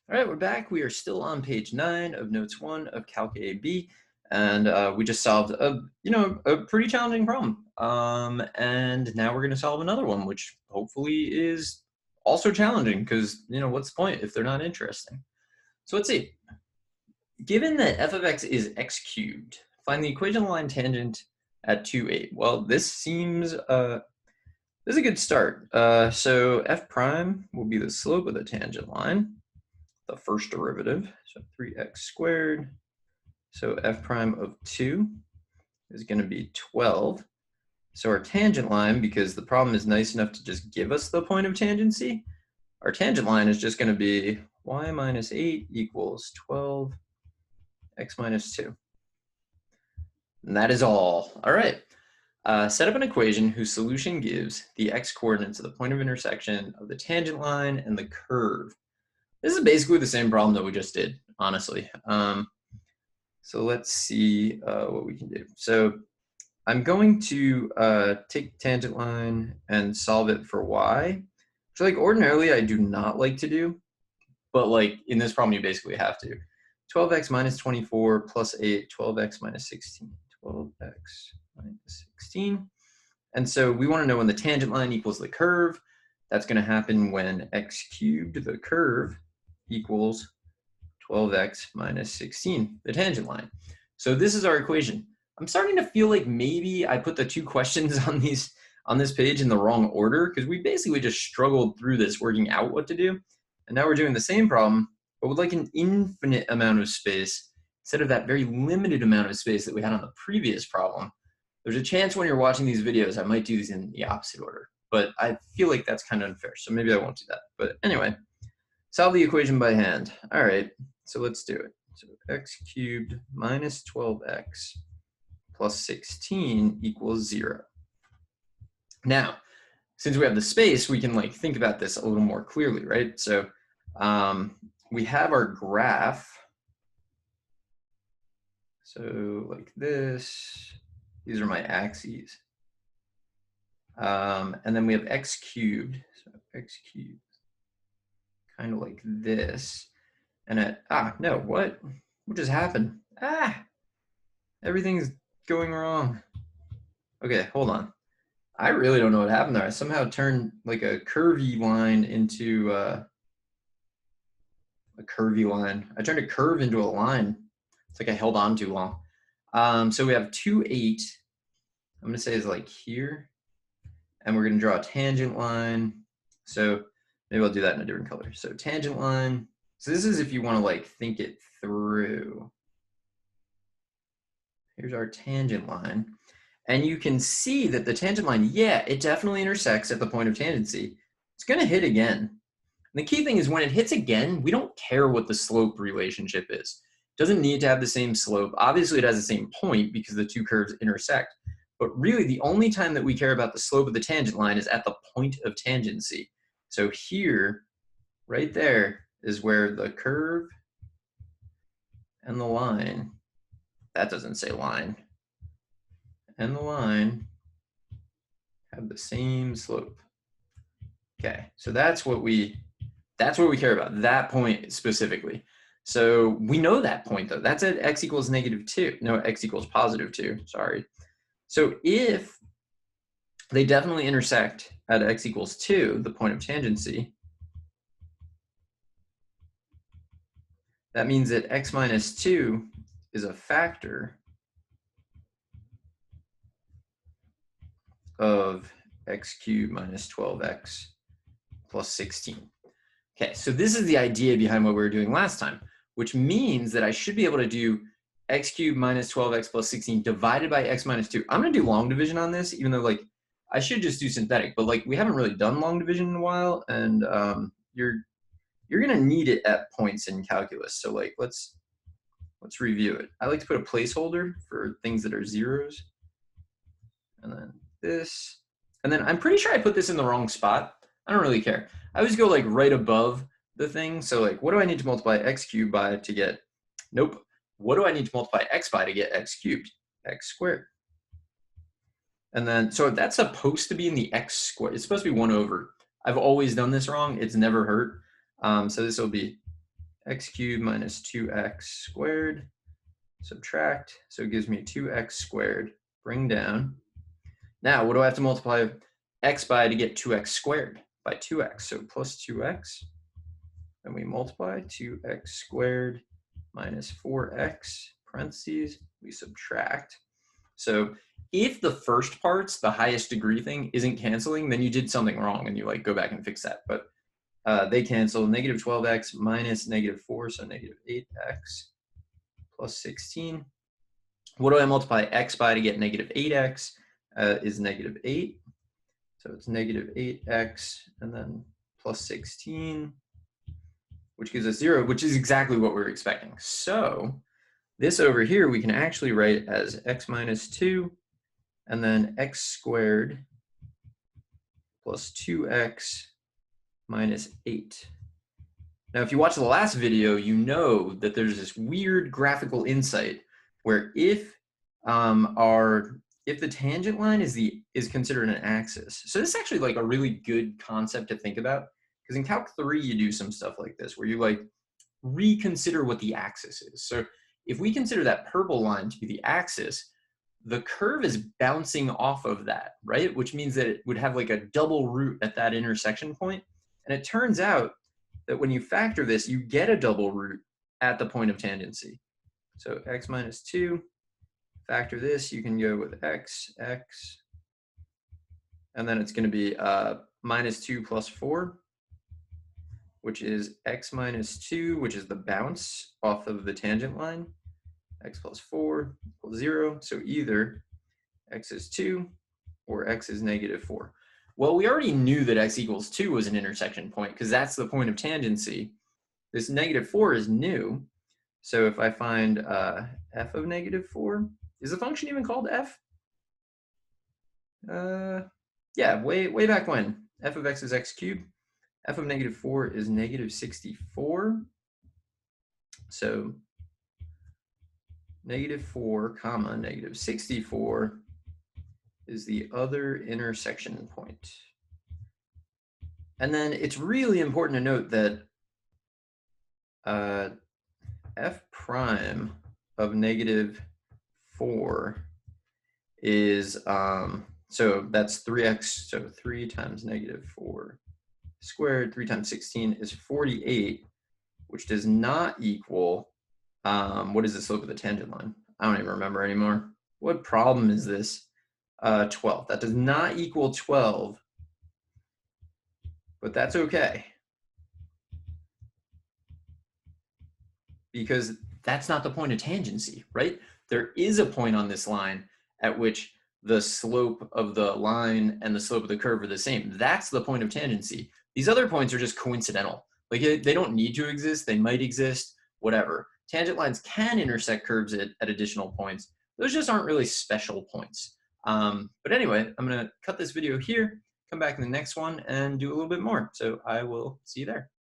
All right, we're back. We are still on page 9 of notes 1 of Calc AB, and we just solved a pretty challenging problem. And now we're going to solve another one, which hopefully is also challenging because what's the point if they're not interesting? So let's see. Given that f of x is x cubed, find the equation line tangent at 2, 8. Well, this seems this is a good start. So f prime will be the slope of the tangent line, the first derivative, so 3x squared. So f prime of 2 is going to be 12. So our tangent line, because the problem is nice enough to just give us the point of tangency, our tangent line is just going to be y minus 8 equals 12 x minus 2. And that is all. All right. Set up an equation whose solution gives the x coordinates of the point of intersection of the tangent line and the curve. This is basically the same problem that we just did, honestly. So let's see what we can do. So I'm going to take tangent line and solve it for y, which ordinarily I do not like to do, but in this problem you basically have to. 12x minus 24 plus 8, 12x minus 16, 12x minus 16. And so we want to know when the tangent line equals the curve. That's going to happen when x cubed, the curve, equals 12x minus 16, the tangent line. So this is our equation. I'm starting to feel like maybe I put the two questions on this page in the wrong order, because we basically just struggled through this working out what to do. And now we're doing the same problem, but with an infinite amount of space instead of that very limited amount of space that we had on the previous problem. There's a chance when you're watching these videos I might do these in the opposite order, but I feel like that's kind of unfair, so maybe I won't do that. But anyway, solve the equation by hand. All right, so let's do it. So x cubed minus 12x plus 16 equals 0. Now, since we have the space, we can think about this a little more clearly, right? So we have our graph. So like this, these are my axes. And then we have x cubed, so x cubed, kind of like this. And what just happened? Everything's going wrong. Okay, hold on. I really don't know what happened there. I somehow turned a curvy line into a curvy line. I turned a curve into a line. It's like I held on too long. So we have 2, 8. I'm gonna say is here. And we're gonna draw a tangent line. So maybe I'll do that in a different color. So tangent line. So this is if you want to think it through. Here's our tangent line. And you can see that the tangent line, yeah, it definitely intersects at the point of tangency. It's going to hit again. And the key thing is when it hits again, we don't care what the slope relationship is. It doesn't need to have the same slope. Obviously, it has the same point because the two curves intersect. But really, the only time that we care about the slope of the tangent line is at the point of tangency. So here, right there, is where the curve and the line, that doesn't say line, and the line have the same slope. Okay, so that's what we care about, that point specifically. So we know that point though. That's at x equals -2. No, x equals +2, sorry. So if they definitely intersect at x equals 2, the point of tangency, that means that x minus 2 is a factor of x cubed minus 12x plus 16. Okay, so this is the idea behind what we were doing last time, which means that I should be able to do x cubed minus 12x plus 16 divided by x minus 2. I'm going to do long division on this, even though I should just do synthetic, but we haven't really done long division in a while, and you're going to need it at points in calculus. So let's review it. I like to put a placeholder for things that are zeros, and then this, and then I'm pretty sure I put this in the wrong spot. I don't really care. I always go right above the thing. So what do I need to multiply x cubed by to get, nope. What do I need to multiply x by to get x cubed? X squared. And then, so that's supposed to be in the x squared. It's supposed to be 1 over. I've always done this wrong. It's never hurt. So this will be x cubed minus 2x squared, subtract, so it gives me 2x squared, bring down. Now, what do I have to multiply x by to get 2x squared? By 2x, so plus 2x, and we multiply 2x squared minus 4x, parentheses, we subtract. So if the first part's the highest degree thing isn't canceling, then you did something wrong and you like go back and fix that. But they cancel. Negative 12x minus negative 4, so negative 8x plus 16. What do I multiply x by to get negative 8x? Is negative 8. So it's negative 8x and then plus 16, which gives us 0, which is exactly what we're expecting. So this over here we can actually write as x minus 2 and then x squared plus 2x minus 8. Now, if you watch the last video, you know that there's this weird graphical insight where if the tangent line is considered an axis. So this is actually like a really good concept to think about, because in Calc 3 you do some stuff like this where you like reconsider what the axis is. So if we consider that purple line to be the axis, the curve is bouncing off of that, right? Which means that it would have like a double root at that intersection point. And it turns out that when you factor this, you get a double root at the point of tangency. So x minus 2, factor this, you can go with x, and then it's going to be minus 2 plus 4, which is x minus 2, which is the bounce off of the tangent line, x plus 4 equals 0. So either x is 2 or x is negative 4. Well, we already knew that x equals 2 was an intersection point because that's the point of tangency. This negative 4 is new. So if I find f of negative 4, is the function even called f? Yeah, way back when. F of x is x cubed. F of negative 4 is negative 64. So negative 4 comma negative 64 is the other intersection point. And then it's really important to note that f prime of negative 4 is, so that's 3x, so 3 times negative 4 squared, 3 times 16 is 48, which does not equal, what is the slope of the tangent line? I don't even remember anymore. What problem is this? 12. That does not equal 12, but that's okay, because that's not the point of tangency, right? There is a point on this line at which the slope of the line and the slope of the curve are the same. That's the point of tangency. These other points are just coincidental. Like they don't need to exist. They might exist, whatever. Tangent lines can intersect curves at additional points. Those just aren't really special points. But anyway, I'm gonna cut this video here, come back in the next one and do a little bit more. So I will see you there.